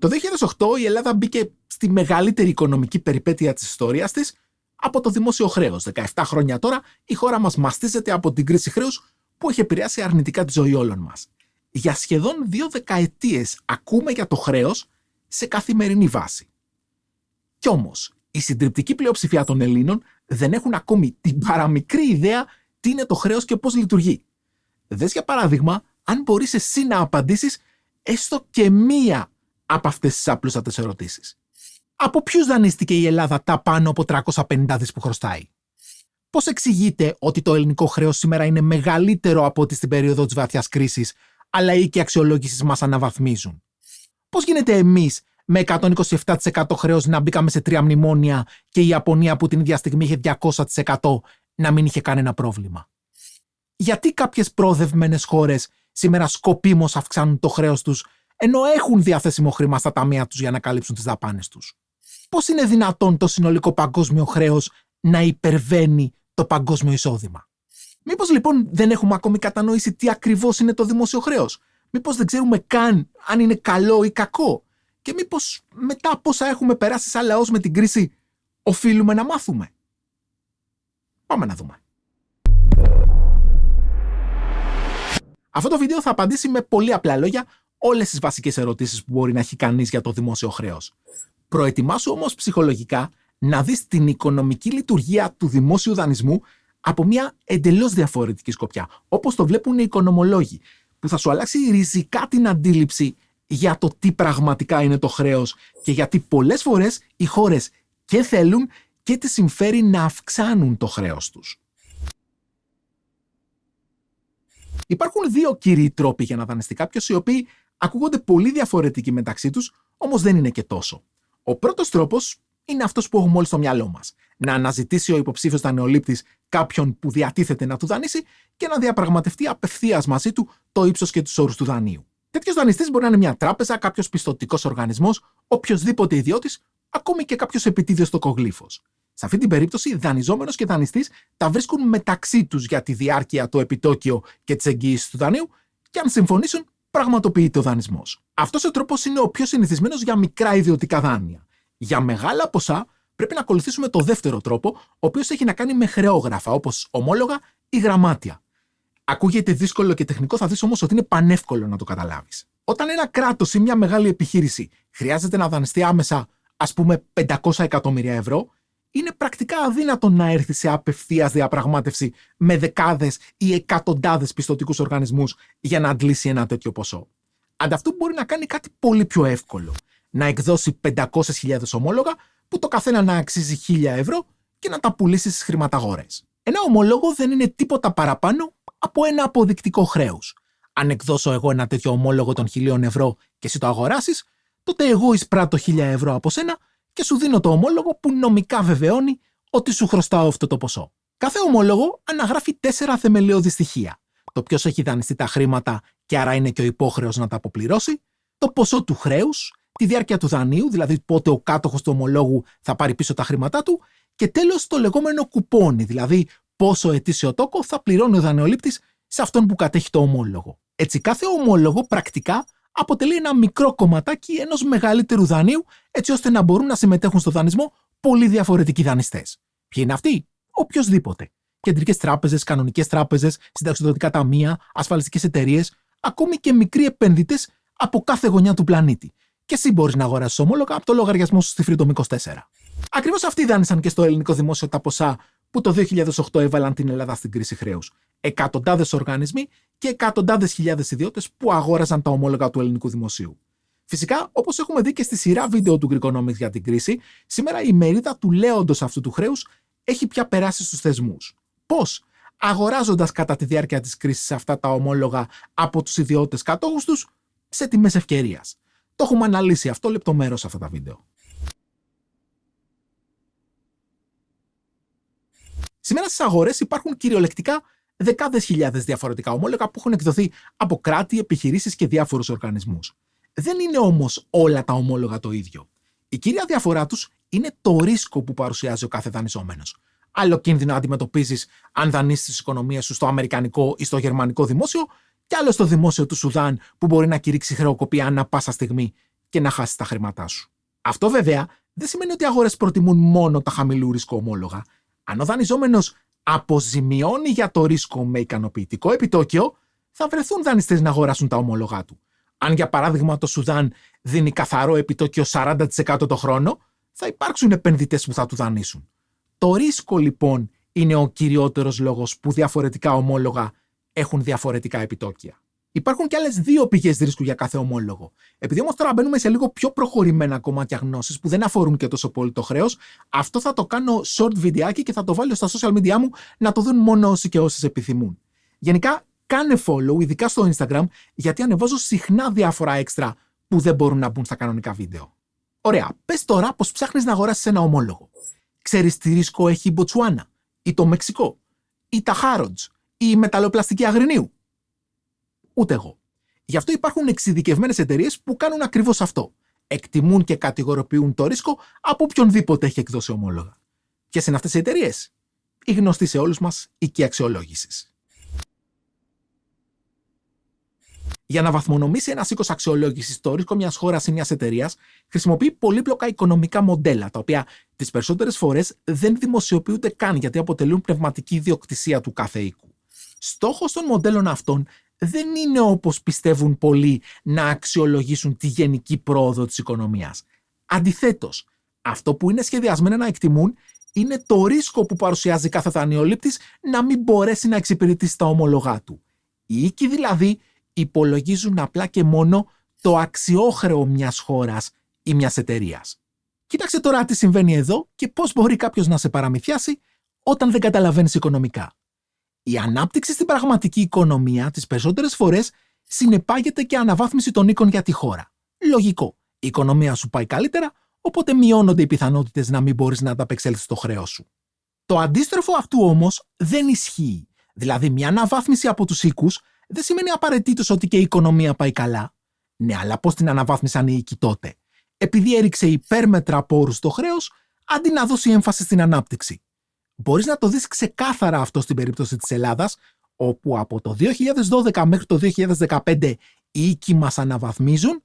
Το 2008 η Ελλάδα μπήκε στη μεγαλύτερη οικονομική περιπέτεια της ιστορίας της από το δημόσιο χρέος. 17 χρόνια τώρα η χώρα μας μαστίζεται από την κρίση χρέους που έχει επηρεάσει αρνητικά τη ζωή όλων μας. Για σχεδόν 2 δεκαετίες ακούμε για το χρέος σε καθημερινή βάση. Κι όμως, η συντριπτική πλειοψηφία των Ελλήνων δεν έχουν ακόμη την παραμικρή ιδέα τι είναι το χρέος και πώς λειτουργεί. Δες για παράδειγμα, αν μπορείς εσύ να απαντήσεις έστω και μία από αυτές τις απλούστατες ερωτήσεις. Από ποιους δανείστηκε η Ελλάδα τα πάνω από 350 δις που χρωστάει? Πώς εξηγείται ότι το ελληνικό χρέος σήμερα είναι μεγαλύτερο από ό,τι στην περίοδο της βαθιάς κρίσης, αλλά οι οίκοι αξιολόγησης μας αναβαθμίζουν? Πώς γίνεται εμείς με 127% χρέος να μπήκαμε σε 3 μνημόνια και η Ιαπωνία που την ίδια στιγμή είχε 200% να μην είχε κανένα πρόβλημα? Γιατί κάποιες προοδευμένες χώρες σήμερα σκοπίμως αυξάνουν το χρέος τους ενώ έχουν διαθέσιμο χρήμα στα ταμεία τους για να καλύψουν τις δαπάνες τους? Πώς είναι δυνατόν το συνολικό παγκόσμιο χρέος να υπερβαίνει το παγκόσμιο εισόδημα? Μήπως λοιπόν δεν έχουμε ακόμη κατανοήσει τι ακριβώς είναι το δημόσιο χρέος? Μήπως δεν ξέρουμε καν αν είναι καλό ή κακό? Και μήπως μετά από όσα έχουμε περάσει σαν λαός με την κρίση, οφείλουμε να μάθουμε? Πάμε να δούμε. Αυτό το βίντεο θα απαντήσει με πολύ απλά λόγια όλες τις βασικές ερωτήσεις που μπορεί να έχει κανείς για το δημόσιο χρέος. Προετοιμάσου όμως ψυχολογικά να δεις την οικονομική λειτουργία του δημόσιου δανεισμού από μια εντελώς διαφορετική σκοπιά, όπως το βλέπουν οι οικονομολόγοι, που θα σου αλλάξει ριζικά την αντίληψη για το τι πραγματικά είναι το χρέος και γιατί πολλές φορές οι χώρες και θέλουν και τις συμφέρει να αυξάνουν το χρέος τους. Υπάρχουν 2 κύριοι τρόποι για να δανειστεί κάποιος, οι οποίοι ακούγονται πολύ διαφορετικοί μεταξύ τους, όμως δεν είναι και τόσο. Ο πρώτος τρόπος είναι αυτός που έχουμε όλοι στο μυαλό μας. Να αναζητήσει ο υποψήφιος δανειολήπτης κάποιον που διατίθεται να του δανείσει και να διαπραγματευτεί απευθείας μαζί του το ύψος και τους όρους του δανείου. Τέτοιος δανειστής μπορεί να είναι μια τράπεζα, κάποιος πιστωτικός οργανισμός, οποιοσδήποτε ιδιώτης, ακόμη και κάποιος επιτίδιος τοκογλύφος. Σε αυτή την περίπτωση, δανειζόμενος και δανειστής τα βρίσκουν μεταξύ τους για τη διάρκεια, το επιτόκιο και τις εγγύησεις του δανείου και αν συμφωνήσουν, πραγματοποιείται ο δανεισμός. Αυτός ο τρόπος είναι ο πιο συνηθισμένος για μικρά ιδιωτικά δάνεια. Για μεγάλα ποσά, πρέπει να ακολουθήσουμε το δεύτερο τρόπο, ο οποίος έχει να κάνει με χρεόγραφα, όπως ομόλογα ή γραμμάτια. Ακούγεται δύσκολο και τεχνικό, θα δεις όμως ότι είναι πανεύκολο να το καταλάβεις. Όταν ένα κράτος ή μια μεγάλη επιχείρηση χρειάζεται να δανειστεί άμεσα, ας πούμε, 500 εκατομμύρια ευρώ, είναι πρακτικά αδύνατο να έρθει σε απευθείας διαπραγμάτευση με δεκάδες ή εκατοντάδες πιστωτικούς οργανισμούς για να αντλήσει ένα τέτοιο ποσό. Ανταυτού μπορεί να κάνει κάτι πολύ πιο εύκολο. Να εκδώσει 500.000 ομόλογα που το καθένα να αξίζει 1.000 ευρώ και να τα πουλήσει στις χρηματαγορές. Ένα ομόλογο δεν είναι τίποτα παραπάνω από ένα αποδεικτικό χρέους. Αν εκδώσω εγώ ένα τέτοιο ομόλογο των 1.000 ευρώ και εσύ το αγοράσεις, τότε εγώ εισπράττω 1.000 ευρώ από σένα και σου δίνω το ομόλογο που νομικά βεβαιώνει ότι σου χρωστάω αυτό το ποσό. Κάθε ομόλογο αναγράφει 4 θεμελιώδη στοιχεία. Το ποιος έχει δανειστεί τα χρήματα και άρα είναι και ο υπόχρεος να τα αποπληρώσει, το ποσό του χρέους, τη διάρκεια του δανείου, δηλαδή πότε ο κάτοχος του ομολόγου θα πάρει πίσω τα χρήματά του, και τέλος το λεγόμενο κουπόνι, δηλαδή πόσο ετήσιο τόκο θα πληρώνει ο δανειολήπτης σε αυτόν που κατέχει το ομόλογο. Έτσι, κάθε ομόλογο πρακτικά αποτελεί ένα μικρό κομματάκι ενός μεγαλύτερου δανείου, έτσι ώστε να μπορούν να συμμετέχουν στο δανεισμό πολύ διαφορετικοί δανειστές. Ποιοι είναι αυτοί? Οποιοσδήποτε. Κεντρικές τράπεζες, κανονικές τράπεζες, συνταξιδοτικά ταμεία, ασφαλιστικές εταιρείες, ακόμη και μικροί επενδυτές από κάθε γωνιά του πλανήτη. Και εσύ μπορείς να αγοράσεις ομόλογα από το λογαριασμό σου στη Freedom 24. Ακριβώς αυτοί δάνεισαν και στο ελληνικό δημόσιο τα ποσά που το 2008 έβαλαν την Ελλάδα στην κρίση χρέους. Εκατοντάδες οργανισμοί και εκατοντάδες χιλιάδες ιδιώτες που αγόραζαν τα ομόλογα του ελληνικού δημοσίου. Φυσικά, όπως έχουμε δει και στη σειρά βίντεο του Greekonomics για την κρίση, σήμερα η μερίδα του λέοντος αυτού του χρέους έχει πια περάσει στους θεσμούς. Πώς? Αγοράζοντας κατά τη διάρκεια της κρίσης αυτά τα ομόλογα από τους ιδιώτες κατόχους τους σε τιμές ευκαιρίας. Το έχουμε αναλύσει αυτό λεπτομέρως σε αυτά τα βίντεο. Σήμερα στις αγορές υπάρχουν κυριολεκτικά δεκάδες χιλιάδες διαφορετικά ομόλογα που έχουν εκδοθεί από κράτη, επιχειρήσεις και διάφορους οργανισμούς. Δεν είναι όμως όλα τα ομόλογα το ίδιο. Η κύρια διαφορά τους είναι το ρίσκο που παρουσιάζει ο κάθε δανειζόμενος. Άλλο κίνδυνο αντιμετωπίζεις αν δανείσεις τις οικονομίες σου στο αμερικανικό ή στο γερμανικό δημόσιο, και άλλο στο δημόσιο του Σουδάν που μπορεί να κηρύξει χρεοκοπία ανά πάσα στιγμή και να χάσεις τα χρήματά σου. Αυτό βέβαια δεν σημαίνει ότι οι αγορές προτιμούν μόνο τα χαμηλού ρίσκου ομόλογα. Αν ο δανειζόμενος αποζημιώνει για το ρίσκο με ικανοποιητικό επιτόκιο, θα βρεθούν δανειστές να αγοράσουν τα ομόλογά του. Αν για παράδειγμα το Σουδάν δίνει καθαρό επιτόκιο 40% το χρόνο, θα υπάρξουν επενδυτές που θα του δανείσουν. Το ρίσκο λοιπόν είναι ο κυριότερος λόγος που διαφορετικά ομόλογα έχουν διαφορετικά επιτόκια. Υπάρχουν και άλλες δύο πηγές ρίσκου για κάθε ομόλογο. Επειδή όμως τώρα μπαίνουμε σε λίγο πιο προχωρημένα κομμάτια γνώσης που δεν αφορούν και τόσο πολύ το χρέος, αυτό θα το κάνω short βιντεάκι και θα το βάλω στα social media μου να το δουν μόνο όσοι και όσες επιθυμούν. Γενικά, κάνε follow, ειδικά στο Instagram, γιατί ανεβάζω συχνά διάφορα έξτρα που δεν μπορούν να μπουν στα κανονικά βίντεο. Ωραία, πες τώρα πως ψάχνεις να αγοράσεις ένα ομόλογο. Ξέρεις τι ρίσκο έχει η Μποτσουάνα, ή το Μεξικό, ή τα Χάροντζ, ή η μεταλλοπλαστική Αγρινίου? Ούτε εγώ. Γι' αυτό υπάρχουν εξειδικευμένες εταιρείες που κάνουν ακριβώς αυτό. Εκτιμούν και κατηγοριοποιούν το ρίσκο από οποιονδήποτε έχει εκδώσει ομόλογα. Ποιες είναι αυτές οι εταιρείες? Η γνωστή σε όλους μας οίκη αξιολόγησης. Για να βαθμονομήσει ένας οίκος αξιολόγησης το ρίσκο μιας χώρας ή μιας εταιρείας, χρησιμοποιεί πολύπλοκα οικονομικά μοντέλα, τα οποία τις περισσότερες φορές δεν δημοσιοποιούνται καν γιατί αποτελούν πνευματική ιδιοκτησία του κάθε οίκου. Στόχος των μοντέλων αυτών δεν είναι, όπως πιστεύουν πολλοί, να αξιολογήσουν τη γενική πρόοδο της οικονομίας. Αντιθέτως, αυτό που είναι σχεδιασμένα να εκτιμούν είναι το ρίσκο που παρουσιάζει κάθε δανειολήπτης να μην μπορέσει να εξυπηρετήσει τα ομόλογά του. Οι οίκοι δηλαδή υπολογίζουν απλά και μόνο το αξιόχρεο μιας χώρας ή μιας εταιρείας. Κοίταξε τώρα τι συμβαίνει εδώ και πώς μπορεί κάποιος να σε παραμυθιάσει όταν δεν καταλαβαίνεις οικονομικά. Η ανάπτυξη στην πραγματική οικονομία τις περισσότερες φορές συνεπάγεται και αναβάθμιση των οίκων για τη χώρα. Λογικό. Η οικονομία σου πάει καλύτερα, οπότε μειώνονται οι πιθανότητες να μην μπορείς να ανταπεξέλθεις στο χρέος σου. Το αντίστροφο αυτού όμως δεν ισχύει. Δηλαδή, μια αναβάθμιση από τους οίκους δεν σημαίνει απαραίτητος ότι και η οικονομία πάει καλά. Ναι, αλλά πώς την αναβάθμισαν οι οίκοι τότε? Επειδή έριξε υπέρμετρα πόρους στο χρέος, αντί να δώσει έμφαση στην ανάπτυξη. Μπορείς να το δεις ξεκάθαρα αυτό στην περίπτωση της Ελλάδας, όπου από το 2012 μέχρι το 2015 οι οίκοι μας αναβαθμίζουν,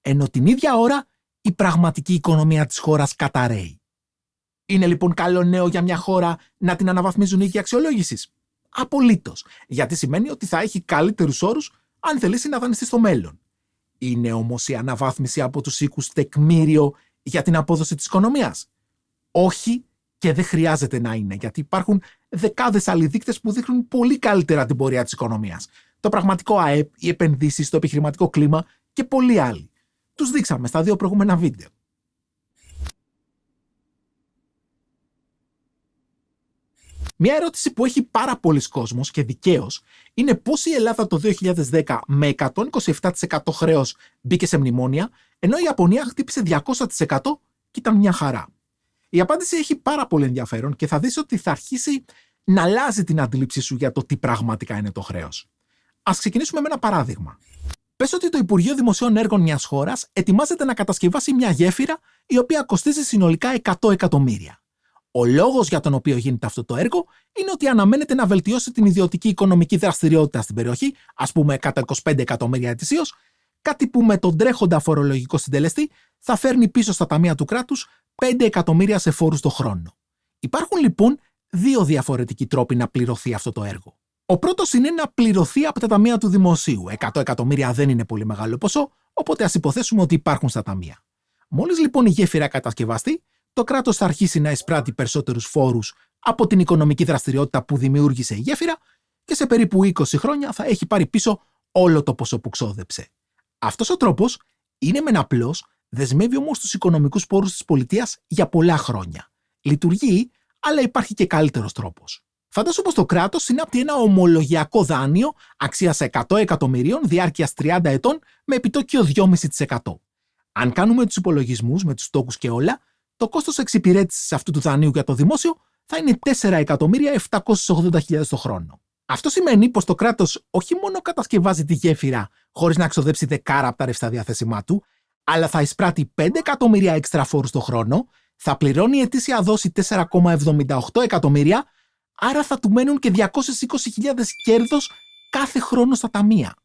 ενώ την ίδια ώρα η πραγματική οικονομία της χώρας καταρρέει. Είναι λοιπόν καλό νέο για μια χώρα να την αναβαθμίζουν οι οίκοι αξιολόγησης? Απολύτως, γιατί σημαίνει ότι θα έχει καλύτερους όρους αν θελήσει να δανειστεί στο μέλλον. Είναι όμως η αναβάθμιση από τους οίκους τεκμήριο για την απόδοση της οικονομίας? Όχι, και δεν χρειάζεται να είναι, γιατί υπάρχουν δεκάδες άλλοι δείκτες που δείχνουν πολύ καλύτερα την πορεία της οικονομίας. Το πραγματικό ΑΕΠ, οι επενδύσεις, το επιχειρηματικό κλίμα και πολλοί άλλοι. Τους δείξαμε στα δύο προηγούμενα βίντεο. Μια ερώτηση που έχει πάρα πολλοί κόσμος και δικαίως είναι πώς η Ελλάδα το 2010 με 127% χρέος μπήκε σε μνημόνια, ενώ η Ιαπωνία χτύπησε 200% και ήταν μια χαρά. Η απάντηση έχει πάρα πολύ ενδιαφέρον και θα δεις ότι θα αρχίσει να αλλάζει την αντίληψή σου για το τι πραγματικά είναι το χρέος. Ας ξεκινήσουμε με ένα παράδειγμα. Πες ότι το Υπουργείο Δημοσίων Έργων μιας χώρας ετοιμάζεται να κατασκευάσει μια γέφυρα η οποία κοστίζει συνολικά 100 εκατομμύρια. Ο λόγος για τον οποίο γίνεται αυτό το έργο είναι ότι αναμένεται να βελτιώσει την ιδιωτική οικονομική δραστηριότητα στην περιοχή, ας πούμε κατά 25 εκατομμύρια ετησίως, κάτι που με τον τρέχοντα φορολογικό συντελεστή θα φέρνει πίσω στα ταμεία του κράτους 5 εκατομμύρια σε φόρους το χρόνο. Υπάρχουν λοιπόν δύο διαφορετικοί τρόποι να πληρωθεί αυτό το έργο. Ο πρώτος είναι να πληρωθεί από τα ταμεία του δημοσίου. 100 εκατομμύρια δεν είναι πολύ μεγάλο ποσό, οπότε ας υποθέσουμε ότι υπάρχουν στα ταμεία. Μόλις λοιπόν η γέφυρα κατασκευαστεί, το κράτος θα αρχίσει να εισπράττει περισσότερους φόρους από την οικονομική δραστηριότητα που δημιούργησε η γέφυρα και σε περίπου 20 χρόνια θα έχει πάρει πίσω όλο το ποσό που ξόδεψε. Αυτός ο τρόπος είναι μεν απλός, δεσμεύει όμως τους οικονομικούς πόρους της πολιτείας για πολλά χρόνια. Λειτουργεί, αλλά υπάρχει και καλύτερος τρόπος. Φαντάσου πως το κράτος συνάπτει ένα ομολογιακό δάνειο αξίας 100 εκατομμυρίων διάρκειας 30 ετών με επιτόκιο 2,5%. Αν κάνουμε τους υπολογισμούς με τους τόκους και όλα, το κόστος εξυπηρέτησης αυτού του δανείου για το δημόσιο θα είναι 4.780.000 το χρόνο. Αυτό σημαίνει πως το κράτος όχι μόνο κατασκευάζει τη γέφυρα χωρίς να ξοδέψει δεκάρα από τα ρευστά διαθέσιμά του, αλλά θα εισπράττει 5 εκατομμύρια έξτρα φόρους το χρόνο, θα πληρώνει ετήσια δόση 4,78 εκατομμύρια, άρα θα του μένουν και 220.000 κέρδος κάθε χρόνο στα ταμεία.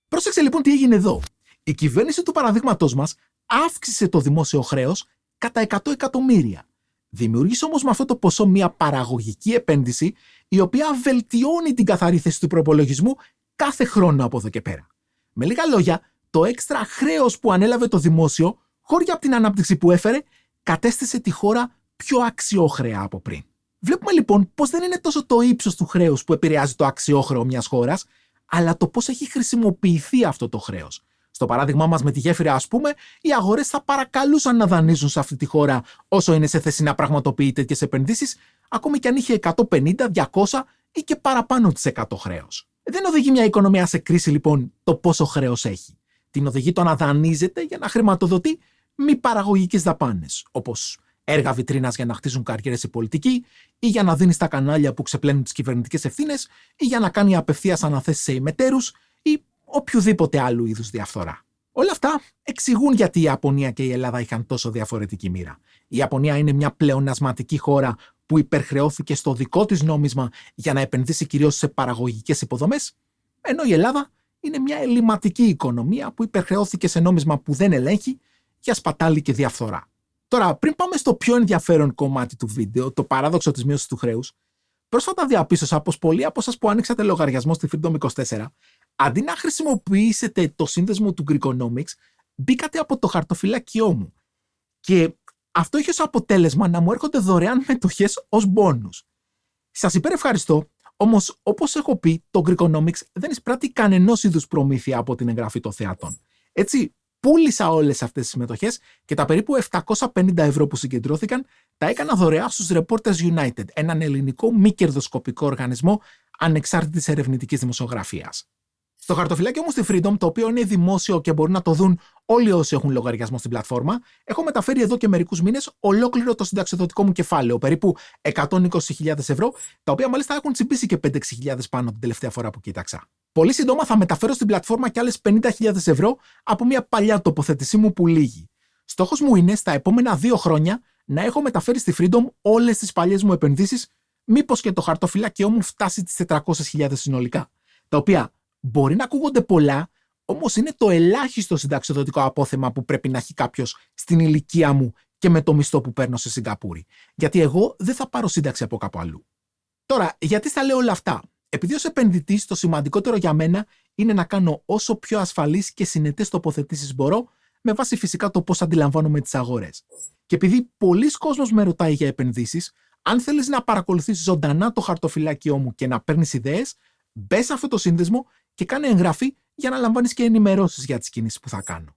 Πρόσεξε λοιπόν τι έγινε εδώ. Η κυβέρνηση του παραδείγματός μας αύξησε το δημόσιο χρέος κατά 100 εκατομμύρια. Δημιούργησε όμως με αυτό το ποσό μια παραγωγική επένδυση, η οποία βελτιώνει την καθαρή θέση του προϋπολογισμού κάθε χρόνο από εδώ και πέρα. Με λίγα λόγια, το έξτρα χρέος που ανέλαβε το δημόσιο, χώρια από την ανάπτυξη που έφερε, κατέστησε τη χώρα πιο αξιόχρεα από πριν. Βλέπουμε λοιπόν πως δεν είναι τόσο το ύψος του χρέους που επηρεάζει το αξιόχρεο μιας χώρας, αλλά το πώς έχει χρησιμοποιηθεί αυτό το χρέος. Στο παράδειγμά μας με τη γέφυρα, ας πούμε, οι αγορές θα παρακαλούσαν να δανείζουν σε αυτή τη χώρα όσο είναι σε θέση να πραγματοποιεί τέτοιες επενδύσεις, ακόμη και αν είχε 150, 200 ή και παραπάνω της 100 χρέος. Δεν οδηγεί μια οικονομία σε κρίση, λοιπόν, το πόσο χρέος έχει. Την οδηγεί το να δανείζεται για να χρηματοδοτεί μη παραγωγικές δαπάνες, όπως έργα βιτρίνας για να χτίζουν καριέρες οι πολιτικοί, ή για να δίνει στα κανάλια που ξεπλένουν τις κυβερνητικές ευθύνες, ή για να κάνει απευθείας αναθέσεις σε ημετέρους, ή οποιοδήποτε άλλου είδους διαφθορά. Όλα αυτά εξηγούν γιατί η Ιαπωνία και η Ελλάδα είχαν τόσο διαφορετική μοίρα. Η Ιαπωνία είναι μια πλεονασματική χώρα που υπερχρεώθηκε στο δικό της νόμισμα για να επενδύσει κυρίως σε παραγωγικές υποδομές, ενώ η Ελλάδα είναι μια ελλειμματική οικονομία που υπερχρεώθηκε σε νόμισμα που δεν ελέγχει για σπατάλη και διαφθορά. Τώρα, πριν πάμε στο πιο ενδιαφέρον κομμάτι του βίντεο, το παράδοξο της μείωσης του χρέους, πρόσφατα διαπίστωσα πως πολλοί από εσάς που άνοιξατε λογαριασμό στη Freedom24, αντί να χρησιμοποιήσετε το σύνδεσμο του Greekonomics, μπήκατε από το χαρτοφυλάκιό μου. Και αυτό έχει ως αποτέλεσμα να μου έρχονται δωρεάν μετοχές ως μπόνους. Σας υπερευχαριστώ, όμως όπως έχω πει, το Greekonomics δεν εισπράττει κανενός είδους προμήθεια από την εγγραφή των θεατών. Έτσι, πούλησα όλες αυτές τις μετοχές και τα περίπου 750 ευρώ που συγκεντρώθηκαν τα έκανα δωρεά στους Reporters United, έναν ελληνικό μη κερδοσκοπικό οργανισμό ανεξάρτητης ερευνητικής δημοσιογραφίας. Στο χαρτοφυλάκιο μου στη Freedom, το οποίο είναι δημόσιο και μπορούν να το δουν όλοι όσοι έχουν λογαριασμό στην πλατφόρμα, έχω μεταφέρει εδώ και μερικούς μήνες ολόκληρο το συνταξιοδοτικό μου κεφάλαιο, περίπου 120.000 ευρώ, τα οποία μάλιστα έχουν τσιμπήσει και 5-6.000 πάνω την τελευταία φορά που κοίταξα. Πολύ σύντομα θα μεταφέρω στην πλατφόρμα και άλλες 50.000 ευρώ από μια παλιά τοποθέτησή μου που λύγει. Στόχος μου είναι στα επόμενα 2 χρόνια να έχω μεταφέρει στη Freedom όλες τις παλιές μου επενδύσεις, μήπως και το χαρτοφυλάκιό μου φτάσει τις 400.000 συνολικά, τα οποία μπορεί να ακούγονται πολλά, όμως είναι το ελάχιστο συνταξιοδοτικό απόθεμα που πρέπει να έχει κάποιος στην ηλικία μου και με το μισθό που παίρνω σε Σιγκαπούρη. Γιατί εγώ δεν θα πάρω σύνταξη από κάπου αλλού. Τώρα, γιατί στα λέω όλα αυτά? Επειδή ως επενδυτής το σημαντικότερο για μένα είναι να κάνω όσο πιο ασφαλείς και συνετές τοποθετήσεις μπορώ, με βάση φυσικά το πώς αντιλαμβάνομαι τις αγορές. Και επειδή πολλοί κόσμος με ρωτάει για επενδύσεις, αν θέλεις να παρακολουθείς ζωντανά το χαρτοφυλάκιό μου και να παίρνεις ιδέες, μπες σε αυτό το σύνδεσμο και κάνε εγγραφή για να λαμβάνεις και ενημερώσεις για τις κινήσεις που θα κάνω.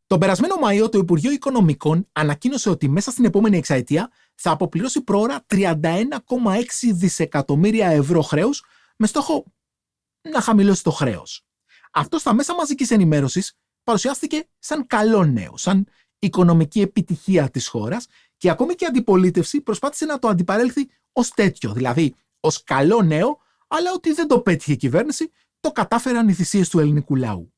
Τον περασμένο Μάιο το Υπουργείο Οικονομικών ανακοίνωσε ότι μέσα στην επόμενη εξαετία θα αποπληρώσει προώρα 31,6 δισεκατομμύρια ευρώ χρέους με στόχο να χαμηλώσει το χρέος. Αυτό στα μέσα μαζικής ενημέρωσης παρουσιάστηκε σαν καλό νέο, σαν οικονομική επιτυχία της χώρας και ακόμη και η αντιπολίτευση προσπάθησε να το αντιπαρέλθει ως τέτοιο, δηλαδή ως καλό νέο, αλλά ότι δεν το πέτυχε η κυβέρνηση, το κατάφεραν οι θυσίες του ελληνικού λαού.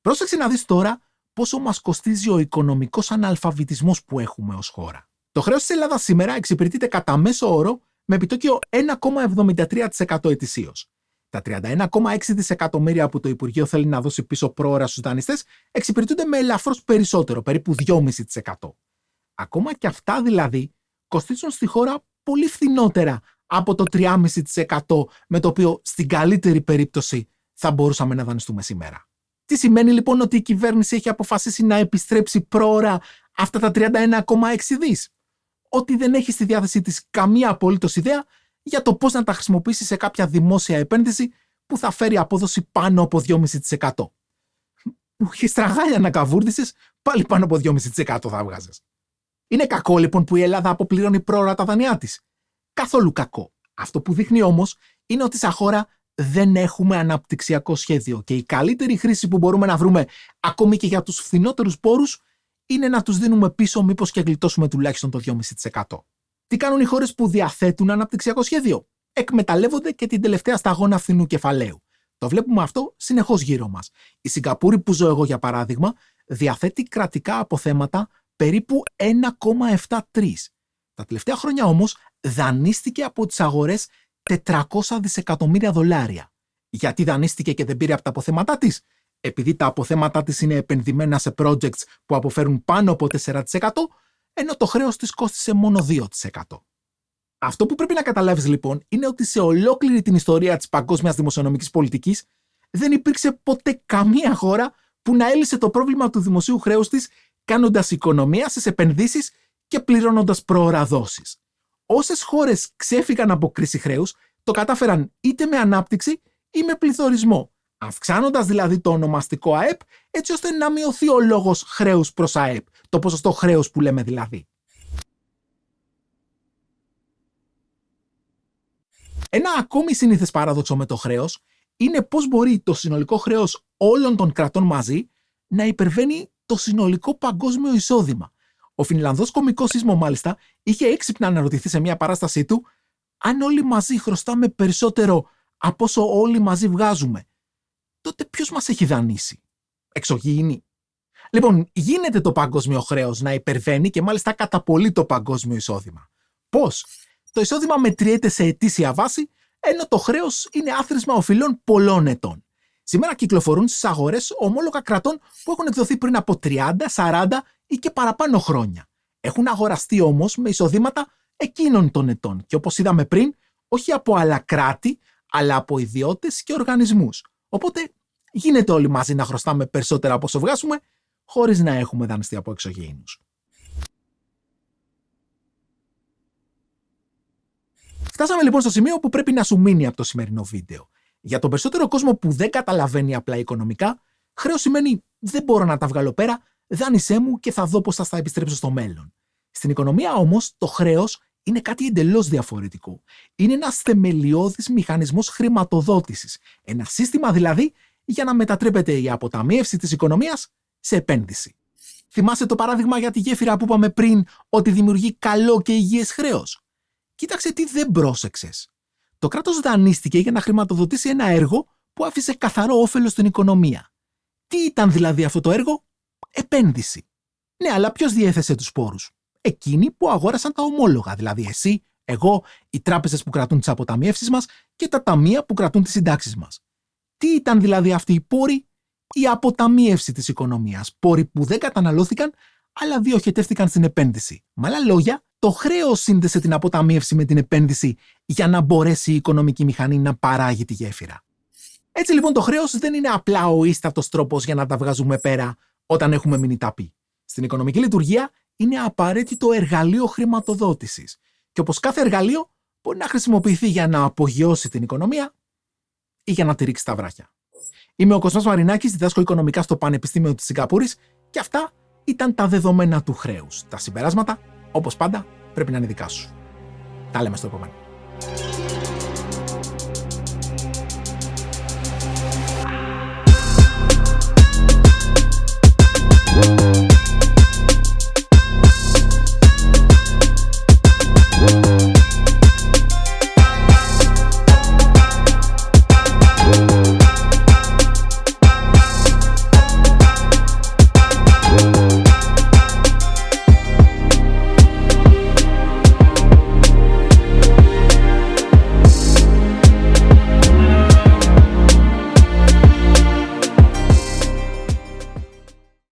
Πρόσεξε να δεις τώρα πόσο μας κοστίζει ο οικονομικός αναλφαβητισμός που έχουμε ως χώρα. Το χρέος της Ελλάδας σήμερα εξυπηρετείται κατά μέσο όρο με επιτόκιο 1,73% ετησίως. Τα 31,6 δισεκατομμύρια που το Υπουργείο θέλει να δώσει πίσω πρόωρα στους δανειστές εξυπηρετούνται με ελαφρώς περισσότερο, περίπου 2,5%. Ακόμα και αυτά δηλαδή κοστίζουν στη χώρα πολύ φθηνότερα από το 3,5% με το οποίο στην καλύτερη περίπτωση θα μπορούσαμε να δανειστούμε σήμερα. Τι σημαίνει λοιπόν ότι η κυβέρνηση έχει αποφασίσει να επιστρέψει πρόωρα αυτά τα 31,6 δις? Ότι δεν έχει στη διάθεσή της καμία απολύτως ιδέα για το πώς να τα χρησιμοποιήσει σε κάποια δημόσια επένδυση που θα φέρει απόδοση πάνω από 2,5%. Χιστραγάλια να καβούρδισες, πάλι πάνω από 2,5% θα βγάζεις. Είναι κακό λοιπόν που η Ελλάδα αποπληρώνει πρόωρα τα δανειά της? Καθόλου κακό. Αυτό που δείχνει όμως είναι ότι σαν χώρα δεν έχουμε αναπτυξιακό σχέδιο και η καλύτερη χρήση που μπορούμε να βρούμε ακόμη και για τους φθηνότερους πόρους είναι να τους δίνουμε πίσω, μήπως και γλιτώσουμε τουλάχιστον το 2,5%. Τι κάνουν οι χώρες που διαθέτουν αναπτυξιακό σχέδιο? Εκμεταλλεύονται και την τελευταία σταγόνα φθηνού κεφαλαίου. Το βλέπουμε αυτό συνεχώς γύρω μας. Η Σιγκαπούρη που ζω εγώ για παράδειγμα διαθέτει κρατικά αποθέματα περίπου 1,73. Τα τελευταία χρόνια όμως δανείστηκε από τις αγορές $400 δισεκατομμύρια. Γιατί δανείστηκε και δεν πήρε από τα αποθέματά της? Επειδή τα αποθέματά της είναι επενδυμένα σε projects που αποφέρουν πάνω από 4%, ενώ το χρέος της κόστισε μόνο 2%. Αυτό που πρέπει να καταλάβεις λοιπόν είναι ότι σε ολόκληρη την ιστορία της παγκόσμιας δημοσιονομικής πολιτικής δεν υπήρξε ποτέ καμία χώρα που να έλυσε το πρόβλημα του δημοσίου χρέους της κάνοντας οικονομία στις επενδύσεις και πληρώνοντας πρόωρα δόσεις. Όσες χώρες ξέφυγαν από κρίση χρέους, το κατάφεραν είτε με ανάπτυξη ή με πληθωρισμό, αυξάνοντας δηλαδή το ονομαστικό ΑΕΠ έτσι ώστε να μειωθεί ο λόγος χρέους προς ΑΕΠ, το ποσοστό χρέους που λέμε δηλαδή. Ένα ακόμη συνήθες παράδοξο με το χρέος είναι πώς μπορεί το συνολικό χρέος όλων των κρατών μαζί να υπερβαίνει το συνολικό παγκόσμιο εισόδημα. Ο Φινλανδός κωμικός Σίσμο μάλιστα είχε έξυπνα αναρωτηθεί σε μια παράστασή του αν όλοι μαζί χρωστάμε περισσότερο από όσο όλοι μαζί βγάζουμε, τότε ποιος μας έχει δανείσει? Εξωγήινοι? Λοιπόν, γίνεται το παγκόσμιο χρέος να υπερβαίνει και μάλιστα κατά πολύ το παγκόσμιο εισόδημα. Πώς? Το εισόδημα μετριέται σε ετήσια βάση, ενώ το χρέος είναι άθροισμα οφειλών πολλών ετών. Σήμερα κυκλοφορούν στις αγορές ομόλογα κρατών που έχουν εκδοθεί πριν από 30, 40 ή και παραπάνω χρόνια. Έχουν αγοραστεί όμως με εισοδήματα εκείνων των ετών και όπως είδαμε πριν, όχι από άλλα κράτη, αλλά από ιδιώτες και οργανισμούς. Οπότε γίνεται όλοι μαζί να χρωστάμε περισσότερα από όσο βγάζουμε, χωρίς να έχουμε δανειστεί από εξωγήινους. Φτάσαμε λοιπόν στο σημείο που πρέπει να σου μείνει από το σημερινό βίντεο. Για τον περισσότερο κόσμο που δεν καταλαβαίνει απλά οικονομικά, χρέος σημαίνει δεν μπορώ να τα βγάλω πέρα, δάνεισέ μου και θα δω πώς θα στα επιστρέψω στο μέλλον. Στην οικονομία όμως το χρέος είναι κάτι εντελώς διαφορετικό. Είναι ένας θεμελιώδης μηχανισμός χρηματοδότησης. Ένα σύστημα δηλαδή για να μετατρέπεται η αποταμίευση της οικονομίας σε επένδυση. Θυμάσαι το παράδειγμα για τη γέφυρα που είπαμε πριν ότι δημιουργεί καλό και υγιές χρέος? Κοίταξε τι δεν πρόσεξες. Το κράτος δανείστηκε για να χρηματοδοτήσει ένα έργο που άφησε καθαρό όφελος στην οικονομία. Τι ήταν δηλαδή αυτό το έργο? Επένδυση. Ναι, αλλά ποιος διέθεσε τους πόρους? Εκείνοι που αγόρασαν τα ομόλογα, δηλαδή εσύ, εγώ, οι τράπεζες που κρατούν τις αποταμιεύσεις μας και τα ταμεία που κρατούν τις συντάξεις μας. Τι ήταν δηλαδή αυτοί οι πόροι? Η αποταμίευση της οικονομίας. Πόροι που δεν καταναλώθηκαν, αλλά διοχετεύτηκαν στην επένδυση. Με άλλα λόγια, το χρέος σύνδεσε την αποταμίευση με την επένδυση για να μπορέσει η οικονομική μηχανή να παράγει τη γέφυρα. Έτσι λοιπόν το χρέος δεν είναι απλά ο ίστατος τρόπος για να τα βγάζουμε πέρα όταν έχουμε μείνει ταπεί. Στην οικονομική λειτουργία είναι απαραίτητο εργαλείο χρηματοδότησης. Και όπως κάθε εργαλείο μπορεί να χρησιμοποιηθεί για να απογειώσει την οικονομία ή για να τη ρίξει τα βράχια. Είμαι ο Κοσμάς Μαρινάκης, διδάσκω οικονομικά στο Πανεπιστήμιο της Σιγκαπούρης και αυτά ήταν τα δεδομένα του χρέους. Τα συμπεράσματα, όπως πάντα, πρέπει να είναι δικά σου. Τα λέμε στο επόμενο.